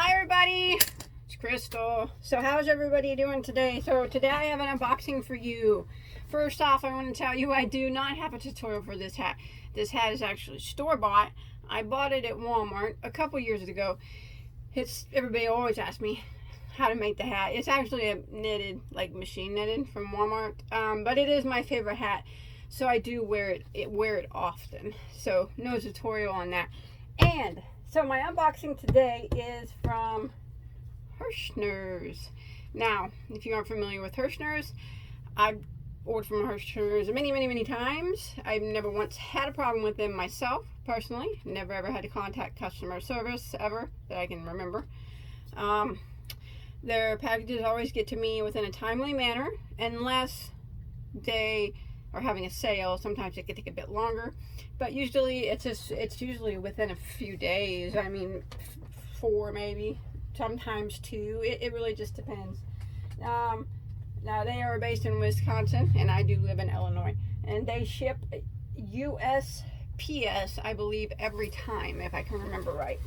Hi everybody, it's Crystal. So how's everybody doing today? So today I have an unboxing for you. First off, I want to tell you I do not have a tutorial for this hat. This hat is actually store-bought. I bought it at Walmart a couple years ago. Everybody always asks me how to make the hat. It's actually a knitted, like machine knitted from Walmart, but it is my favorite hat, so I do wear it often. So no tutorial on that. And so my unboxing today is from Herrschners. Now, if you aren't familiar with Herrschners, I've ordered from Herrschners many times. I've never once had a problem with them myself, personally. Never ever had to contact customer service, ever, that I can remember. Their packages always get to me within a timely manner, unless they are having a sale. Sometimes it can take a bit longer, but usually it's usually within a few days. I mean, 4 maybe, sometimes 2. It really just depends. Now they are based in Wisconsin, and I do live in Illinois, and they ship USPS, I believe, every time, if I can remember right.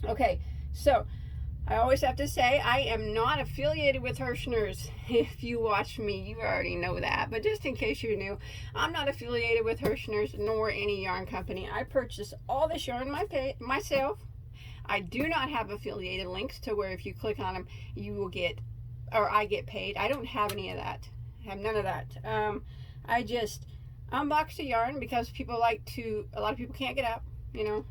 Okay, so I always have to say I am not affiliated with Herrschners. If you watch me, you already know that. But just in case you're new, I'm not affiliated with Herrschners nor any yarn company. I purchase all this yarn myself. I do not have affiliated links to where if you click on them, you will get, or I get paid. I don't have any of that. I have none of that. I just unbox the yarn because a lot of people can't get up, you know,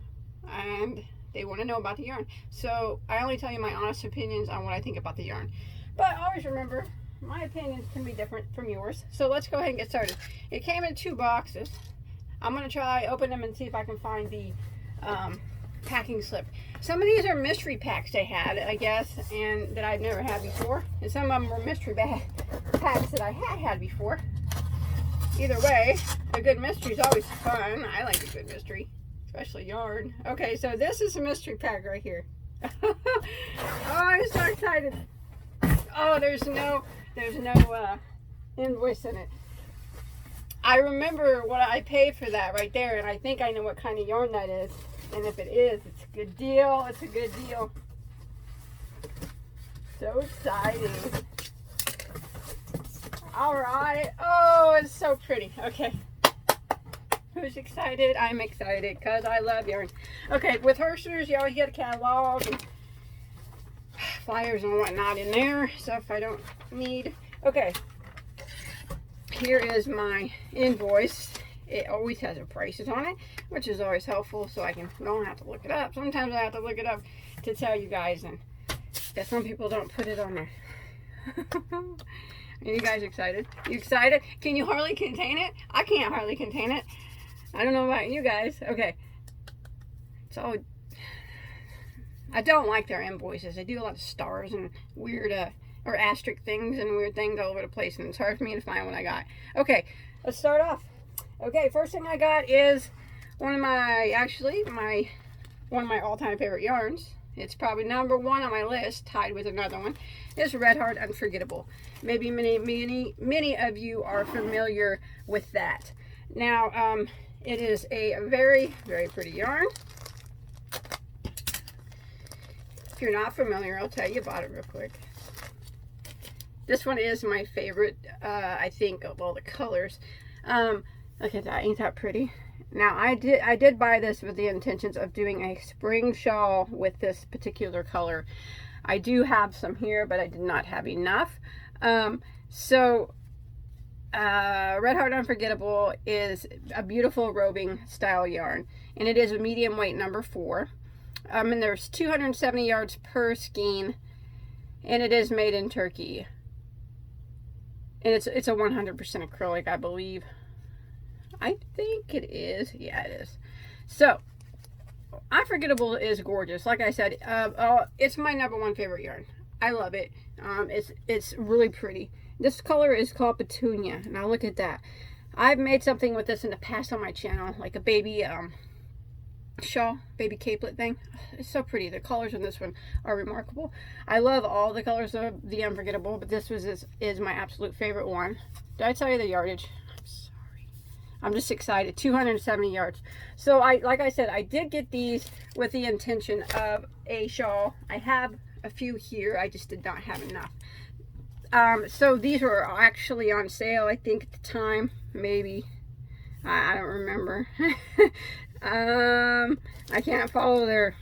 and they want to know about the yarn. So I only tell you my honest opinions on what I think about the yarn. But always remember, my opinions can be different from yours. So let's go ahead and get started. It came in 2 boxes. I'm going to try open them and see if I can find the packing slip. Some of these are mystery packs they had, I guess, and that I've never had before. And some of them were mystery packs that I had before. Either way, a good mystery is always fun. I like a good mystery. Especially yarn. Okay, so this is a mystery pack right here. Oh, I'm so excited. Oh, there's no invoice in it. I remember what I paid for that right there, and I think I know what kind of yarn that is. And if it is, it's a good deal. It's a good deal. So exciting. All right. Oh, it's so pretty. Okay. Who's excited? I'm excited because I love yarn. Okay, with Herrschners, you always get a catalog and flyers and whatnot in there, stuff I don't need. Okay, here is my invoice. It always has the prices on it, which is always helpful, so I don't have to look it up. Sometimes I have to look it up to tell you guys, and that some people don't put it on there. Are you guys excited? You excited? Can you hardly contain it? I can't hardly contain it. I don't know about you guys. Okay. So, I don't like their invoices. They do a lot of stars and weird, or asterisk things and weird things all over the place, and it's hard for me to find what I got. Okay, let's start off. Okay, first thing I got is one of my all-time favorite yarns. It's probably number 1 on my list, tied with another one. It's Heart Unforgettable. Maybe many of you are familiar with that. Now, it is a very pretty yarn. If you're not familiar, I'll tell you about it real quick. This one is my favorite, I think, of all the colors. Look at that, ain't that pretty? Now, I did buy this with the intentions of doing a spring shawl with this particular color. I do have some here, but I did not have enough. Red Heart Unforgettable is a beautiful robing style yarn, and it is a medium weight number 4. And there's 270 yards per skein, and it is made in Turkey. And it's a 100% acrylic, I believe. I think it is. Yeah, it is. So, Unforgettable is gorgeous. Like I said, it's my number 1 favorite yarn. I love it. It's really pretty. This color is called Petunia. Now look at that. I've made something with this in the past on my channel, like a baby shawl, baby capelet thing. It's so pretty. The colors in this one are remarkable. I love all the colors of the Unforgettable, but this is my absolute favorite one. Did I tell you the yardage? I'm sorry. I'm just excited. 270 yards. So like I said, I did get these with the intention of a shawl. I have a few here. I just did not have enough. So these were actually on sale, I think, at the time. Maybe. I don't remember. I can't follow their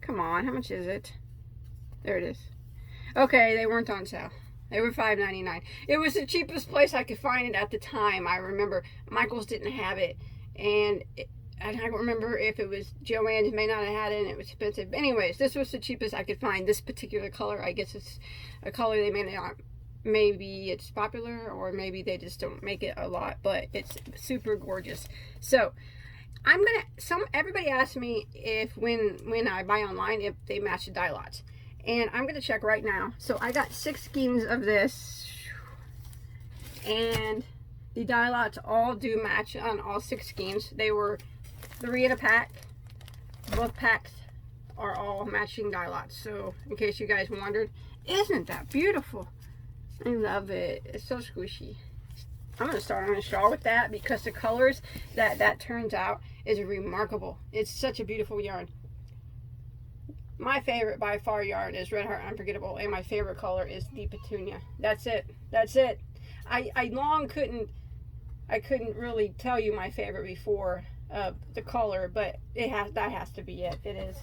come on, how much is it? There it is. Okay, they weren't on sale. They were $5.99. It was the cheapest place I could find it at the time. I remember Michael's didn't have it, and I don't remember if it was Joann's, may not have had it, and it was expensive. Anyways, this was the cheapest I could find. This particular color, I guess it's a color they may not, maybe it's popular, or maybe they just don't make it a lot, but it's super gorgeous. So everybody asks me if when I buy online, if they match the dye lots. And I'm going to check right now. So I got 6 skeins of this. And the dye lots all do match on all 6 skeins. They were 3 in a pack. Both packs are all matching dye lots. So in case you guys wondered, isn't that beautiful? I love it. It's so squishy. I'm going to start on a shawl with that because the colors that turns out is remarkable. It's such a beautiful yarn. My favorite by far yarn is Red Heart Unforgettable, and my favorite color is the Petunia. That's it. That's it. I couldn't really tell you my favorite before the color, but that has to be it. It is.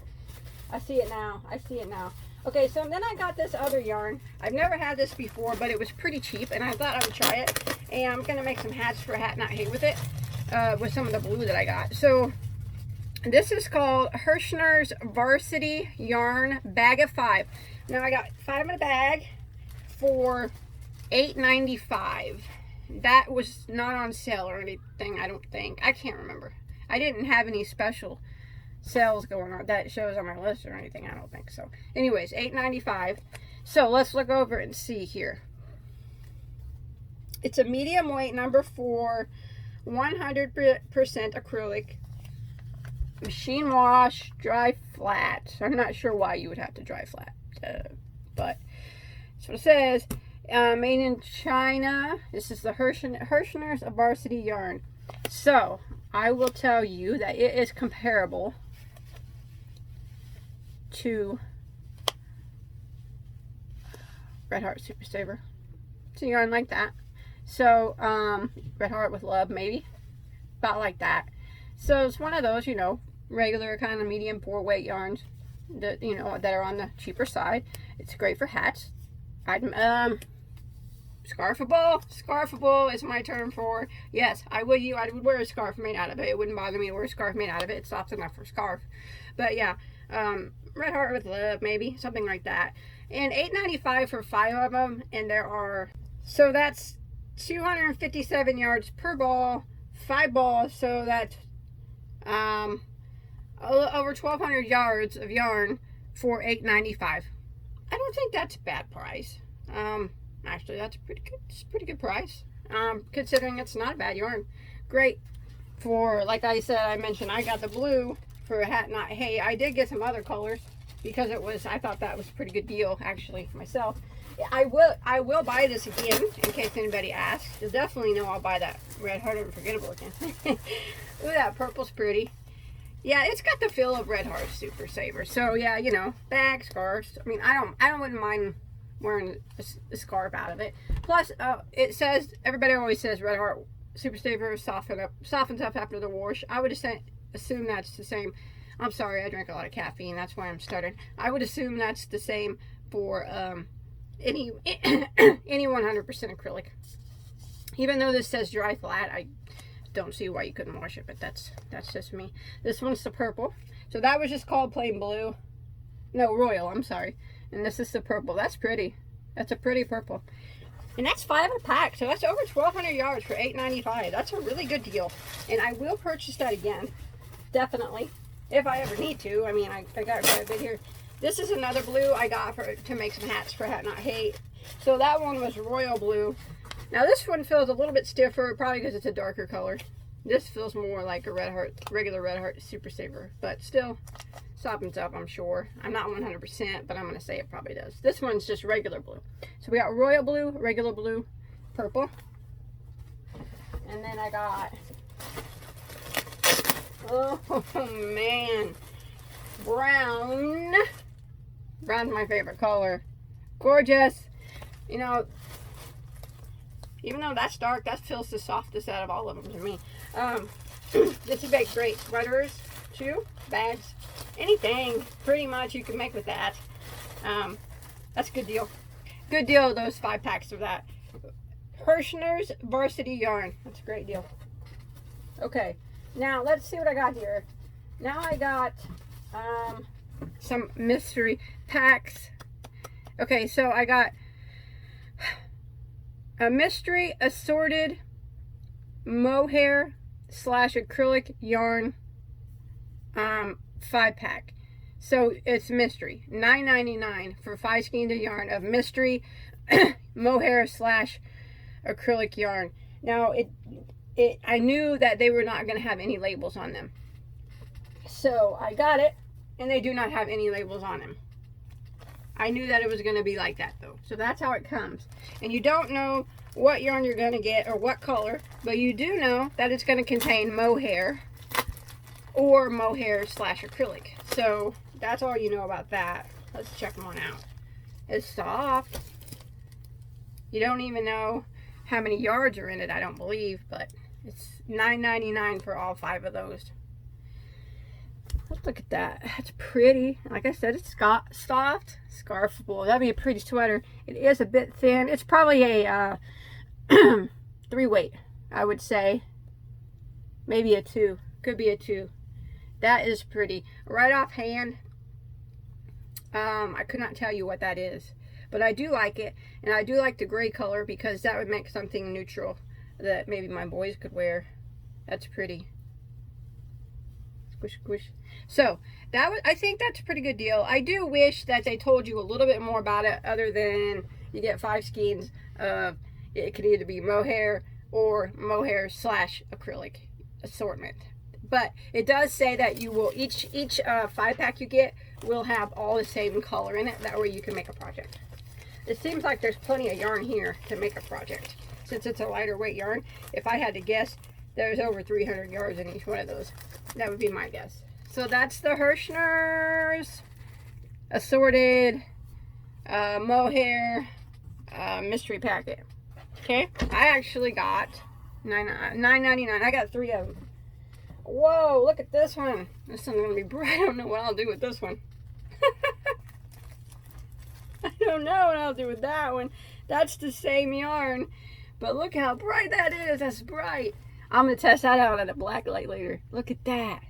I see it now. I see it now. Okay, so then I got this other yarn. I've never had this before, but it was pretty cheap, and I thought I would try it. And I'm gonna make some hats for Hat Not Hate with it, with some of the blue that I got. So this is called Herrschners Varsity Yarn Bag of 5. Now I got 5 in a bag for $8.95. That was not on sale or anything, I don't think. I can't remember. I didn't have any special sales going on that shows on my list or anything. I don't think so. Anyways, $8.95. So let's look over and see here. It's a medium weight, number 4, 100% acrylic. Machine wash, dry flat. I'm not sure why you would have to dry flat, but that's what it says. Made in China. This is the Herrschners Varsity yarn. So I will tell you that it is comparable to Red Heart Super Saver. It's a yarn like that. So Red Heart with Love, maybe about like that. So it's one of those, you know, regular kind of medium 4-weight yarns that, you know, that are on the cheaper side. It's great for hats. Scarfable is my term for, yes, I would wear a scarf made out of it. It wouldn't bother me to wear a scarf made out of it. It's soft enough for a scarf. But yeah, Red Heart with Love, maybe something like that. And $8.95 for 5 of them, and so that's 257 yards per ball, 5 balls, so that's over 1,200 yards of yarn for $8.95. I don't think that's a bad price. Actually, that's a pretty good price, considering it's not a bad yarn. Great for, like I said, I mentioned I got the blue for a Hat Not Hate. I did get some other colors because I thought that was a pretty good deal, actually, myself. I will buy this again in case anybody asks. You'll definitely know I'll buy that Red Heart Unforgettable again. Ooh, that purple's pretty. Yeah, it's got the feel of Red Heart Super Saver. So yeah, you know, bags, scarves. I mean, I wouldn't mind wearing a scarf out of it. Plus, it says, everybody always says Red Heart Super Saver softens up after the wash. I would assume that's the same. I'm sorry, I drank a lot of caffeine. That's why I'm stuttering. I would assume that's the same for any 100% acrylic. Even though this says dry flat, I don't see why you couldn't wash it, but that's just me. This one's the purple. So that was just called plain blue. No, royal, I'm sorry. And this is the purple. That's pretty. That's a pretty purple. And that's 5 in a pack. So that's over 1,200 yards for $8.95. That's a really good deal. And I will purchase that again. Definitely. If I ever need to. I mean, I got quite a bit here. This is another blue I got to make some hats for Hat Not Hate. So that one was royal blue. Now this one feels a little bit stiffer, probably because it's a darker color. This feels more like a regular Red Heart Super Saver, but still softens up, I'm sure. I'm not 100%, but I'm going to say it probably does. This one's just regular blue. So we got royal blue, regular blue, purple. And then I got, oh man, brown. Brown's my favorite color. Gorgeous. You know, even though that's dark, that feels the softest out of all of them to me. This would make great sweaters too, bags, anything pretty much you can make with that. That's a good deal. Good deal, those 5 packs of that. Herrschners Varsity yarn. That's a great deal. Okay, now let's see what I got here. Now I got some mystery packs. Okay, so I got a mystery assorted mohair / acrylic yarn 5-pack. So it's mystery, $9.99 for 5 skeins of yarn of mystery mohair / acrylic yarn. Now I knew that they were not going to have any labels on them, so I got it, and they do not have any labels on them. I knew that it was going to be like that though, so that's how it comes. And you don't know what yarn you're going to get or what color, but you do know that it's going to contain mohair or mohair / acrylic. So that's all you know about that. Let's check them on out. It's soft. You don't even know how many yards are in it, I don't believe, but it's $9.99 for all 5 of those. Let's look at that. That's pretty. Like I said, it's soft, scarfable. That'd be a pretty sweater. It is a bit thin. It's probably a 3 weight, I would say. Maybe a 2. Could be a 2. That is pretty. Right offhand, I could not tell you what that is, but I do like it, and I do like the gray color because that would make something neutral that maybe my boys could wear. That's pretty. Squish, squish. So I think that's a pretty good deal. I do wish that they told you a little bit more about it, other than you get 5 skeins of, it could either be mohair or mohair / acrylic assortment. But it does say that you will, each 5-pack you get will have all the same color in it. That way you can make a project. It seems like there's plenty of yarn here to make a project. Since it's a lighter weight yarn, if I had to guess, there's over 300 yards in each one of those. That would be my guess. So that's the Herrschners assorted mohair mystery packet. Okay, I actually got $9.99. I got 3 of them. Whoa, look at this one. This one's gonna be bright. I don't know what I'll do with this one. I don't know what I'll do with that one. That's the same yarn, but look how bright that is. That's bright. I'm gonna test that out at a black light later. Look at that.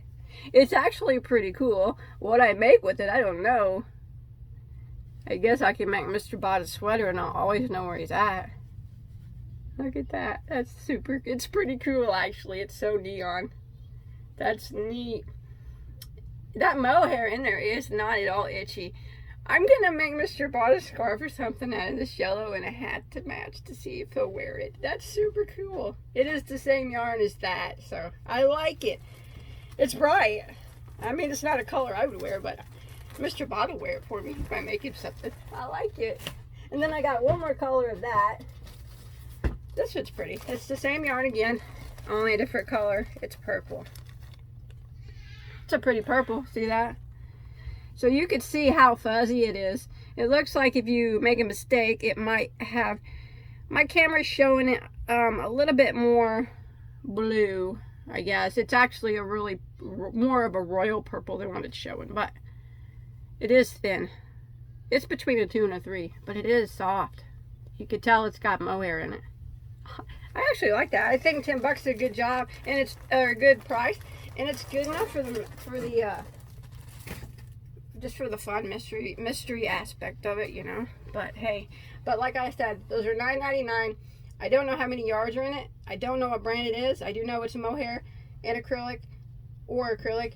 It's actually pretty cool. What I make with it, I don't know. I guess I can make Mr. Bot a sweater and I'll always know where he's at. Look at that. That's super. It's pretty cool, actually. It's so neon. That's neat. That mohair in there is not at all itchy. I'm gonna make Mr. Bot a scarf or something out of this yellow and a hat to match to see if he'll wear it. That's super cool. It is the same yarn as that, so I like it. It's bright. I mean, it's not a color I would wear, but Mr. Bot will wear it for me if I make him something. I like it. And then I got one more color of that. This one's pretty. It's the same yarn again, only a different color. It's purple. It's a pretty purple. See that? So you could see how fuzzy it is. It looks like if you make a mistake, it might have, my camera's showing it a little bit more blue, I guess. It's actually a really more of a royal purple than what it's showing, but it is thin. It's between a 2 and a 3, but it is soft. You could tell it's got mohair in it. I actually like that. I think $10 is a good job, and it's a good price, and it's good enough for the just for the fun mystery aspect of it, you know. But hey, but like I said, those are $9.99. I don't know how many yards are in it. I don't know what brand it is. I do know it's mohair and acrylic, or acrylic.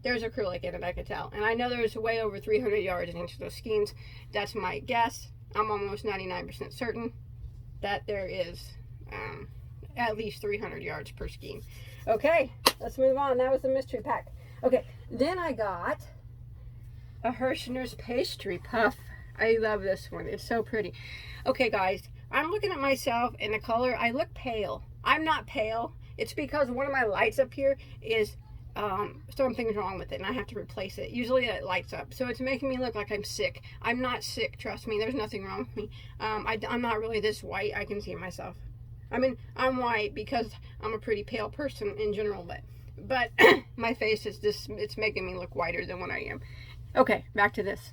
There's acrylic in it, I could tell. And I know there's way over 300 yards in each of those skeins. That's my guess. I'm almost 99% certain that there is at least 300 yards per skein. Okay, let's move on. That was the mystery pack. Okay, then I got a Herrschners pastry puff. I love this one. It's so pretty. Okay, guys, I'm looking at myself in the color. I look pale. I'm not pale. It's because one of my lights up here is something's wrong with it and I have to replace it. Usually it lights up, so it's making me look like I'm sick. I'm not sick, trust me. There's nothing wrong with me. I'm not really this white. I can see myself. I mean, I'm white because I'm a pretty pale person in general, but my face is just, it's making me look whiter than what I am. Okay, back to this.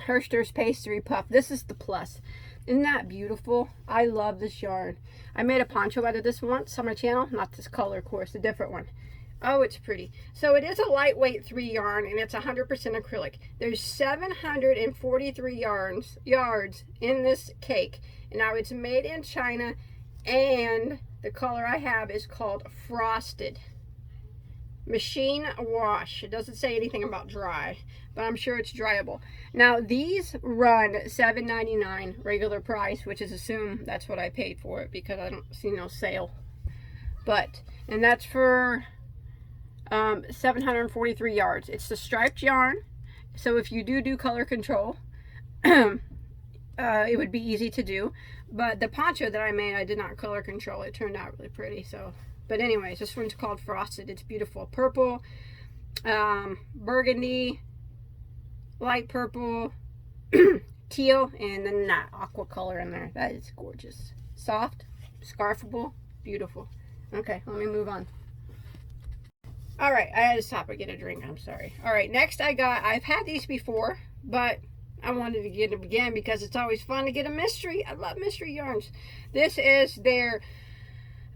Herrschners Pastry Puff. This is the plus. Isn't that beautiful? I love this yarn. I made a poncho out of this once on my channel. Not this color, of course, a different one. Oh, it's pretty. So it is a lightweight 3 yarn, and it's 100% acrylic. There's 743 yards in this cake. Now it's made in China, and the color I have is called Frosted. Machine wash. It doesn't say anything about dry, but I'm sure it's dryable. Now these run $7.99 regular price, which is assumed that's what I paid for it because I don't see no sale. And that's for 743 yards. It's the striped yarn, so if you do color control, it would be easy to do. But the poncho that I made, I did not color control. It turned out really pretty. So, but anyways, this one's called Frosted. It's beautiful. Purple, burgundy, light purple, teal, and then that aqua color in there. That is gorgeous. Soft, scarfable, beautiful. Okay, let me move on. All right, I had to stop and get a drink. I'm sorry. All right, next I've had these before, but I wanted to get them again because it's always fun to get a mystery. I love mystery yarns. This is their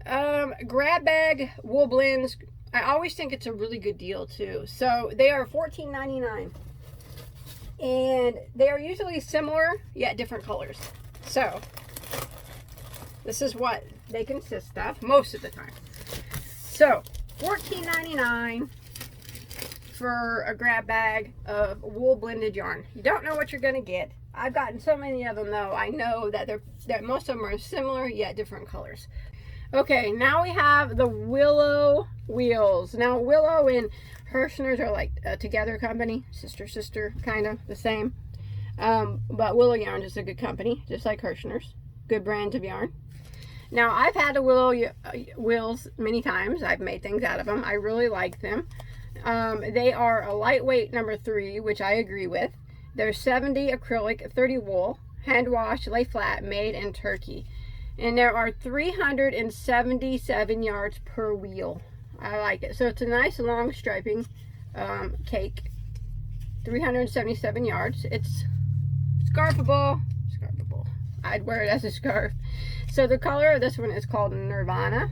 grab bag wool blends. I always think it's a really good deal too. So they are $14.99, and they are usually similar yet different colors. So this is what they consist of most of the time. So $14.99 for a grab bag of wool blended yarn. You don't know what you're gonna get. I've gotten so many of them though. I know that most of them are similar yet different colors. Okay, now we have the Willow wheels. Now Willow and Herrschners are like a together company, sister, kind of the same. But Willow yarn is a good company, just like Herrschners. Good brand of yarn. Now, I've had the Willow wheels many times. I've made things out of them. I really like them. They are a lightweight number 3, which I agree with. They're 70 acrylic, 30 wool, hand wash, lay flat, made in Turkey. And there are 377 yards per wheel. I like it. So it's a nice long striping cake. 377 yards. It's scarfable. I'd wear it as a scarf. So the color of this one is called Nirvana.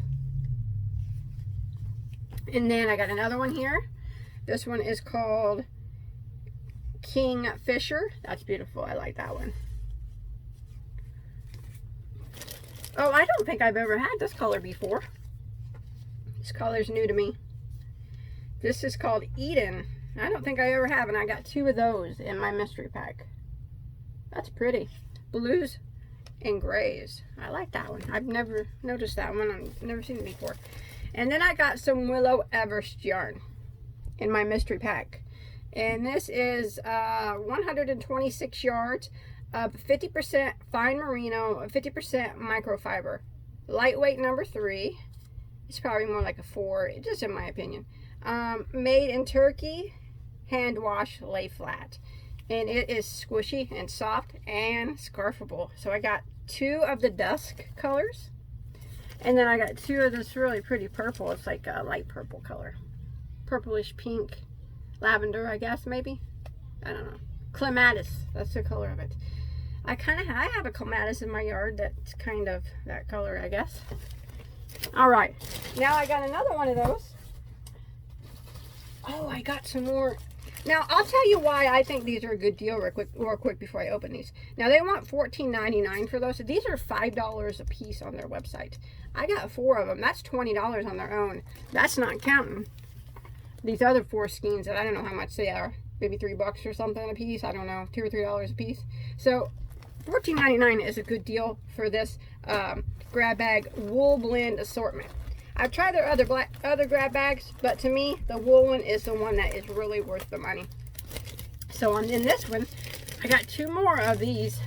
And then I got another one here. This one is called Kingfisher. That's beautiful. I like that one. Oh, I don't think I've ever had this color before. This color's new to me. This is called Eden. I don't think I ever have, and I got 2 of those in my mystery pack. That's pretty. Blues and grays. I like that one. I've never noticed that one. I've never seen it before. And then I got some Willow Everest yarn in my mystery pack. And this is 126 yards of 50% fine merino, 50% microfiber. Lightweight number 3. It's probably more like a 4, just in my opinion. Made in Turkey, hand wash, lay flat. And it is squishy and soft and scarfable. So I got 2 of the dusk colors. And then I got 2 of this really pretty purple. It's like a light purple color. Purplish pink. Lavender, I guess, maybe. I don't know. Clematis. That's the color of it. I have a clematis in my yard that's kind of that color, I guess. Alright. Now I got another one of those. Oh, I got some more. Now, I'll tell you why I think these are a good deal real quick before I open these. Now, they want $14.99 for those. So these are $5 a piece on their website. I got 4 of them. That's $20 on their own. That's not counting these other 4 skeins that I don't know how much they are. Maybe $3 or something a piece. I don't know. $2 or $3 a piece. So, $14.99 is a good deal for this grab bag wool blend assortment. I've tried their other grab bags, but to me, the wool one is the one that is really worth the money. So in this one, I got 2 more of these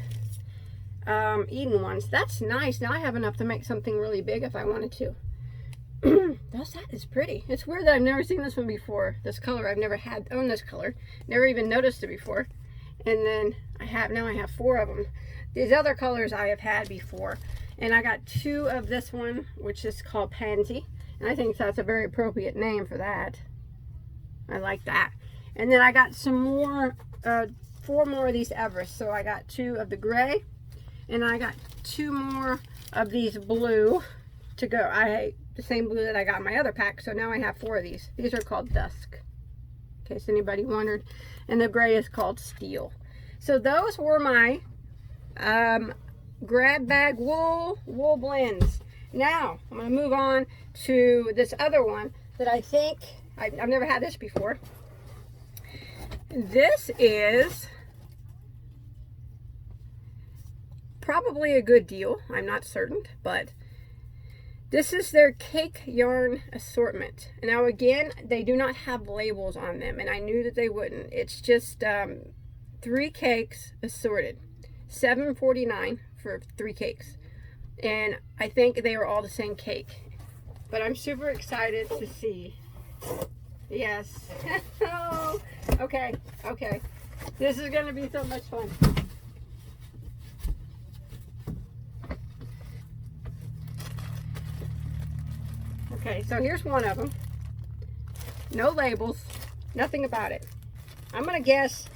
Eden ones. That's nice. Now I have enough to make something really big if I wanted to. That is pretty. It's weird that I've never seen this one before. This color, I've never had owned this color. Never even noticed it before. And then now I have 4 of them. These other colors I have had before. And I got 2 of this one, which is called Pansy. And I think that's a very appropriate name for that. I like that. And then I got some more, 4 more of these Everest. So I got 2 of the gray. And I got 2 more of these blue to go. I hate the same blue that I got in my other pack. So now I have 4 of these. These are called Dusk, in case anybody wondered. And the gray is called Steel. So those were my grab bag wool blends. Now I'm going to move on to this other one that I think I've never had this before. This is probably a good deal. I'm not certain, but this is their cake yarn assortment. Now again, they do not have labels on them, and I knew that they wouldn't. It's just 3 cakes assorted, $7.49 for 3 cakes, and I think they are all the same cake. But I'm super excited to see. Yes. Oh, okay. This is gonna be so much fun. Okay, so here's one of them. No labels, nothing about it. I'm gonna guess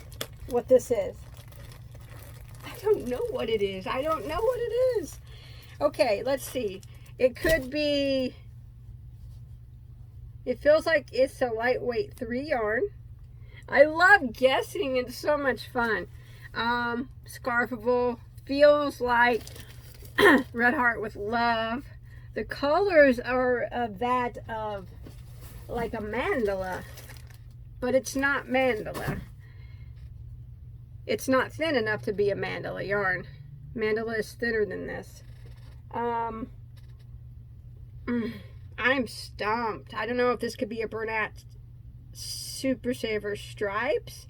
what this is. I don't know what it is. I don't know what it is. Okay, let's see. It could be, it feels like it's a lightweight 3 yarn. I love guessing. It's so much fun. Scarfable. Feels like Red Heart with Love. The colors are of that of like a mandala, but it's not mandala. It's not thin enough to be a mandala yarn. Mandala is thinner than this. I'm stumped. I don't know if this could be a Bernat Super Saver Stripes.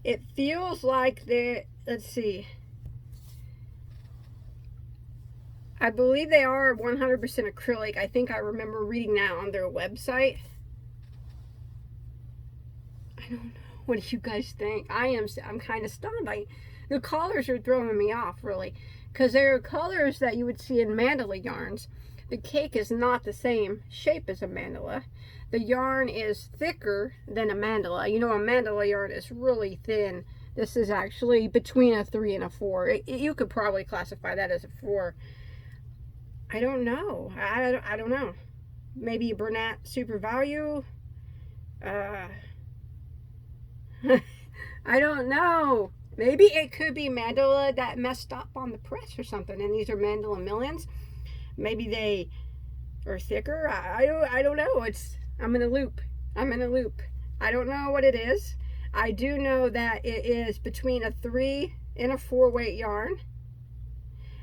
It feels like let's see. I believe they are 100% acrylic. I think I remember reading that on their website. I don't know. What do you guys think? I'm kind of stunned. The colors are throwing me off, really, because there are colors that you would see in mandala yarns. The cake is not the same shape as a mandala. The yarn is thicker than a mandala. You know, a mandala yarn is really thin. This is actually between a 3 and a 4. You could probably classify that as a 4. I don't know. I don't know. Maybe a Bernat Super Value. I don't know. Maybe it could be mandala that messed up on the press or something, and these are mandala millions. Maybe they are thicker. I don't know. I'm in a loop. I don't know what it is. I do know that it is between a 3 and a 4 weight yarn.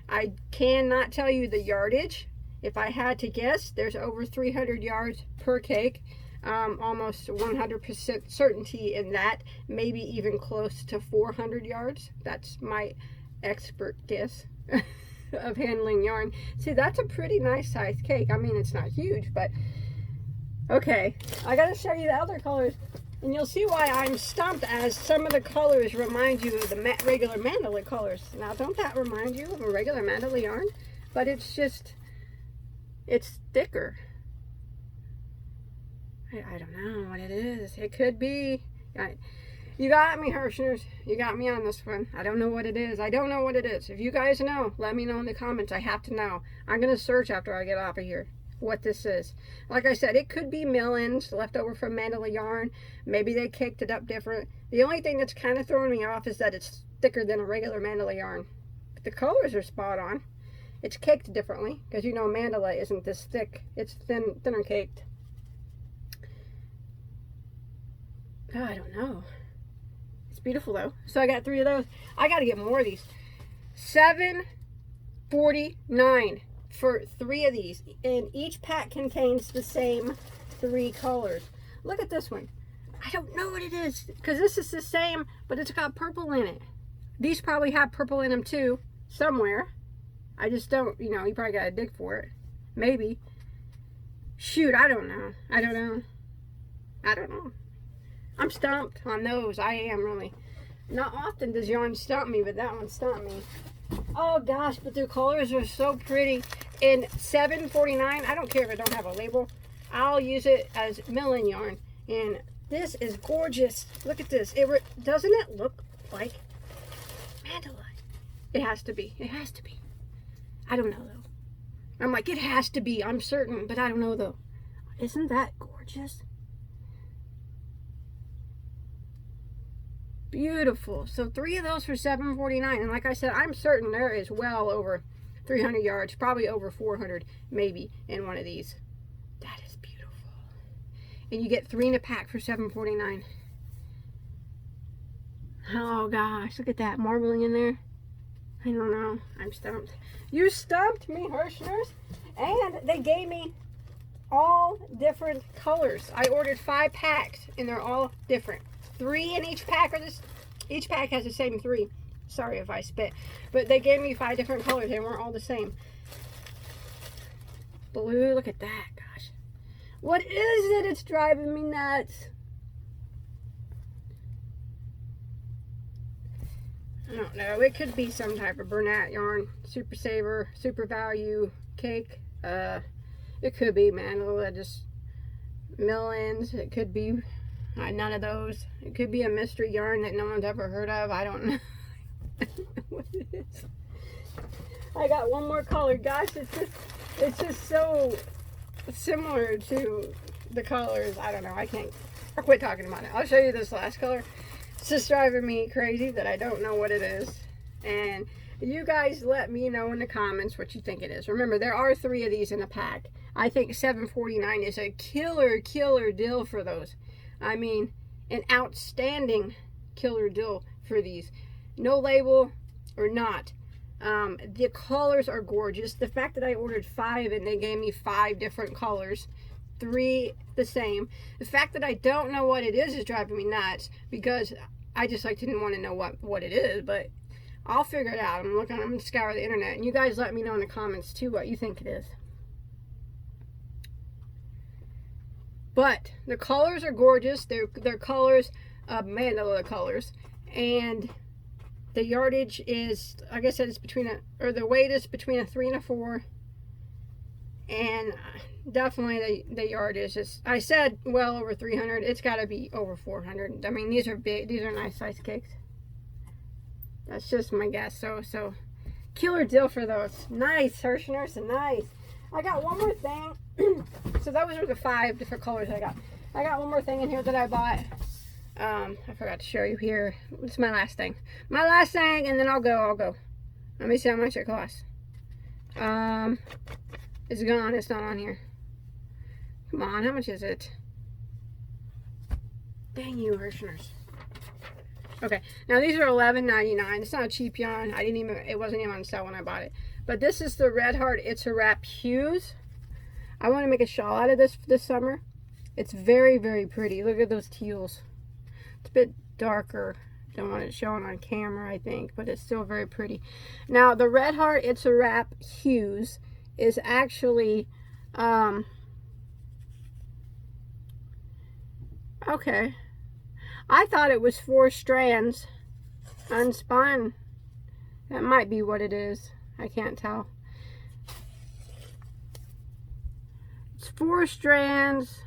I cannot tell you the yardage. If I had to guess, there's over 300 yards per cake. Almost 100% certainty in that. Maybe even close to 400 yards. That's my expert guess of handling yarn. See, that's a pretty nice sized cake. I mean, it's not huge, but okay. I gotta show you the other colors, and you'll see why I'm stumped, as some of the colors remind you of the regular mandala colors. Now, don't that remind you of a regular mandala yarn? But it's just, it's thicker. I don't know what it is. It could be. You got me, Herrschners. You got me on this one. I don't know what it is. I don't know what it is. If you guys know, let me know in the comments. I have to know. I'm going to search after I get off of here what this is. Like I said, it could be millions left over from mandala yarn. Maybe they caked it up different. The only thing that's kind of throwing me off is that it's thicker than a regular mandala yarn. But the colors are spot on. It's caked differently, because you know mandala isn't this thick. It's thinner caked. Oh, I don't know. It's beautiful though. So I got 3 of those. I got to get more of these. $7.49 for 3 of these, and each pack contains the same 3 colors. Look at this one. I don't know what it is, because this is the same, but it's got purple in it. These probably have purple in them too, somewhere. I just don't, you know, you probably got to dig for it. Maybe. Shoot, I don't know. I don't know. I don't know. I'm stumped on those. I am really. Not often does yarn stump me, but that one stumped me. Oh gosh, but their colors are so pretty. In $7.49, I don't care if I don't have a label. I'll use it as milling yarn. And this is gorgeous. Look at this. Doesn't it look like mandala? It has to be. It has to be. I don't know though. I'm like, it has to be. I'm certain, but I don't know though. Isn't that gorgeous? Beautiful. So 3 of those for $7.49. And like I said, I'm certain there is well over 300 yards, probably over 400 maybe in one of these. That is beautiful. And you get 3 in a pack for $7.49. Oh gosh, look at that marbling in there. I don't know. I'm stumped. You stumped me, Herrschners. And they gave me all different colors. I ordered 5 packs and they're all different. 3 in each pack, or each pack has the same 3. Sorry if I spit, but they gave me 5 different colors. They weren't all the same. Blue, look at that, gosh. What is it? It's driving me nuts. I don't know. It could be some type of Bernat yarn, Super Saver, Super Value, Cake. It could be Mandala, just mill-ins. It could be none of those. It could be a mystery yarn that no one's ever heard of. I don't know. I don't know what it is. I got one more color. Gosh, it's just so similar to the colors. I don't know. I'll quit talking about it. I'll show you this last color. It's just driving me crazy that I don't know what it is. And you guys let me know in the comments what you think it is. Remember, there are 3 of these in a pack. I think $7.49 is a killer deal for those. I mean, an outstanding killer deal for these. No label or not. The colors are gorgeous. The fact that I ordered 5 and they gave me 5 different colors, 3 the same. The fact that I don't know what it is driving me nuts, because I just didn't want to know what it is, but I'll figure it out. I'm going to scour the internet, and you guys let me know in the comments too what you think it is. But the colors are gorgeous. They're colors of mandala colors, and the yardage is, like I said, it's the weight is between a 3 and a 4, and definitely the yard is just, I said well over 300. It's got to be over 400. I mean, these are big. These are nice size cakes. That's just my guess. So killer deal for those. Nice, Herrschners, nice. I got one more thing. So those were the 5 different colors I got. I got one more thing in here that I bought. I forgot to show you here. It's my last thing. My last thing, and then I'll go. Let me see how much it costs. It's gone. It's not on here. Come on, how much is it? Dang you, Herrschners. Okay, now these are $11.99. It's not a cheap yarn. It wasn't even on sale when I bought it. But this is the Red Heart It's a Wrap Hues. I want to make a shawl out of this summer. It's very pretty. Look at those teals. It's a bit darker than what it's showing on camera, I think, but it's still very pretty. Now, the Red Heart It's a Wrap Hues is actually, okay. I thought it was 4 strands unspun. That might be what it is. I can't tell. It's 4 strands